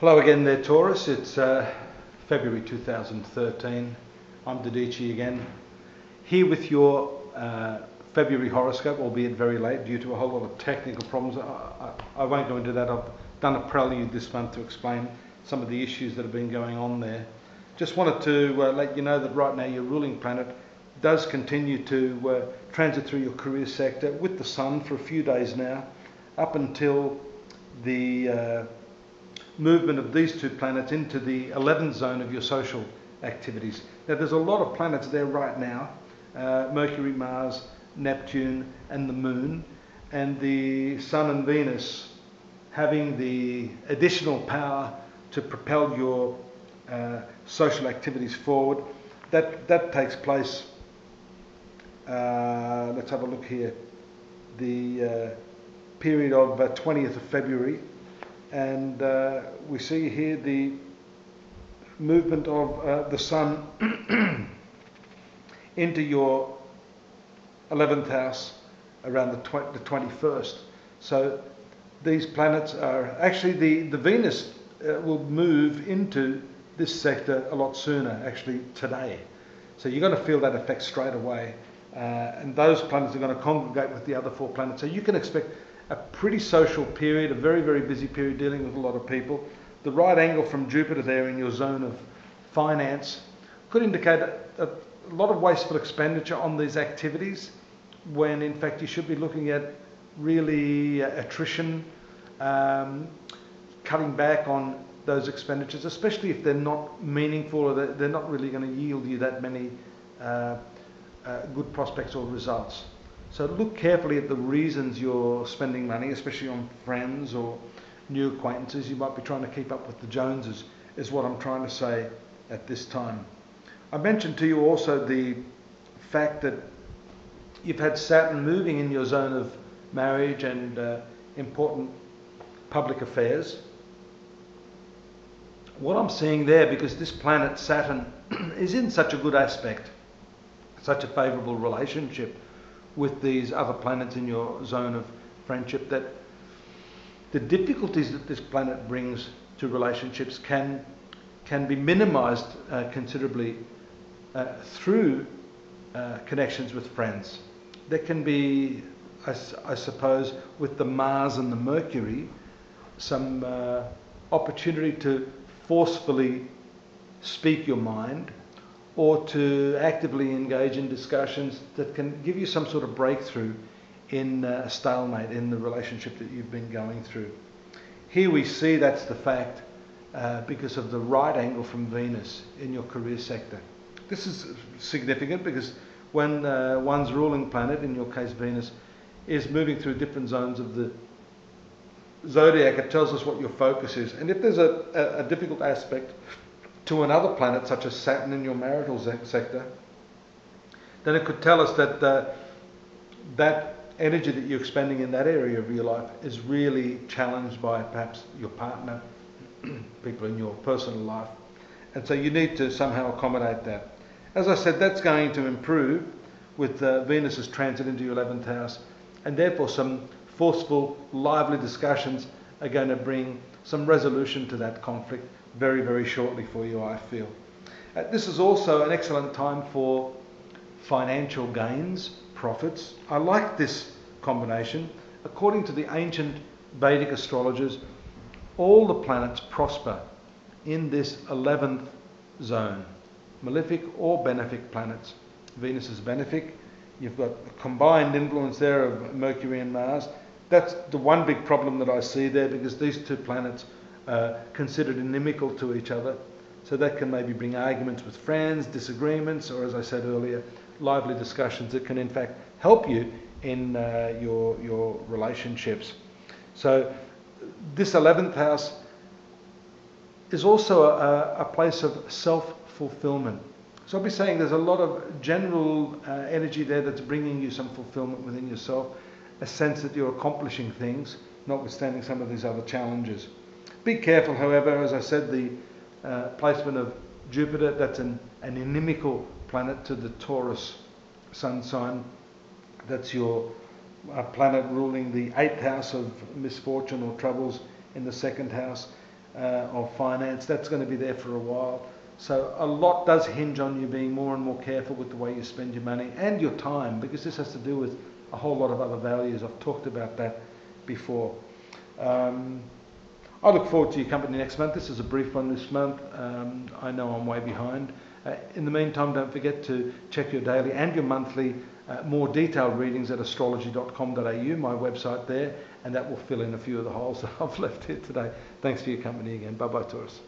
Hello again there, Taurus. It's February 2013. I'm Dadhichi again, here with your February horoscope, albeit very late due to a whole lot of technical problems. I won't go into that. I've done a prelude this month to explain some of the issues that have been going on there. Just wanted to let you know that right now your ruling planet does continue to transit through your career sector with the Sun for a few days now, up until the movement of these two planets into the 11th zone of your social activities. Now there's a lot of planets there right now, Mercury, Mars, Neptune and the Moon, and the Sun and Venus having the additional power to propel your social activities forward. That takes place, let's have a look here, the period of 20th of February. And we see here the movement of the Sun into your 11th house around the 21st. So these planets are actually, the Venus will move into this sector a lot sooner, actually today. So you're going to feel that effect straight away. And those planets are going to congregate with the other four planets. So you can expect a pretty social period, a very, very busy period dealing with a lot of people. The right angle from Jupiter there in your zone of finance could indicate a lot of wasteful expenditure on these activities, when in fact you should be looking at really attrition, cutting back on those expenditures, especially if they're not meaningful or they're not really going to yield you that many good prospects or results. So look carefully at the reasons you're spending money, especially on friends or new acquaintances. You might be trying to keep up with the Joneses, is what I'm trying to say at this time. I mentioned to you also the fact that you've had Saturn moving in your zone of marriage and important public affairs. What I'm seeing there, because this planet Saturn is in such a good aspect, such a favourable relationship with these other planets in your zone of friendship, that the difficulties that this planet brings to relationships can be minimized considerably through connections with friends. There can be, I suppose, with the Mars and the Mercury, some opportunity to forcefully speak your mind, or to actively engage in discussions that can give you some sort of breakthrough in a stalemate in the relationship that you've been going through. Here we see that's the fact because of the right angle from Venus in your career sector. This is significant because when one's ruling planet, in your case Venus, is moving through different zones of the zodiac, it tells us what your focus is. And if there's a difficult aspect to another planet, such as Saturn in your marital sector, then it could tell us that that energy that you're expending in that area of your life is really challenged by perhaps your partner, people in your personal life. And so you need to somehow accommodate that. As I said, that's going to improve with Venus's transit into your 11th house, and therefore some forceful, lively discussions are going to bring some resolution to that conflict very, very shortly for you, I feel. This is also an excellent time for financial gains, profits. I like this combination. According to the ancient Vedic astrologers, all the planets prosper in this 11th zone, malefic or benefic planets. Venus is benefic. You've got a combined influence there of Mercury and Mars. That's the one big problem that I see there, because these two planets considered inimical to each other, so that can maybe bring arguments with friends, disagreements, or as I said earlier, lively discussions that can in fact help you in your relationships. So this 11th house is also a place of self-fulfillment. So I'll be saying there's a lot of general energy there that's bringing you some fulfillment within yourself, a sense that you're accomplishing things, notwithstanding some of these other challenges. Be careful, however, as I said, the placement of Jupiter, that's an inimical planet to the Taurus sun sign. That's your planet ruling the 8th house of misfortune or troubles in the 2nd house. of finance. That's going to be there for a while. So a lot does hinge on you being more and more careful with the way you spend your money and your time, because this has to do with a whole lot of other values. I've talked about that before. I look forward to your company next month. This is a brief one this month. I know I'm way behind. In the meantime, don't forget to check your daily and your monthly more detailed readings at astrology.com.au, my website there, and that will fill in a few of the holes that I've left here today. Thanks for your company again. Bye-bye, Taurus.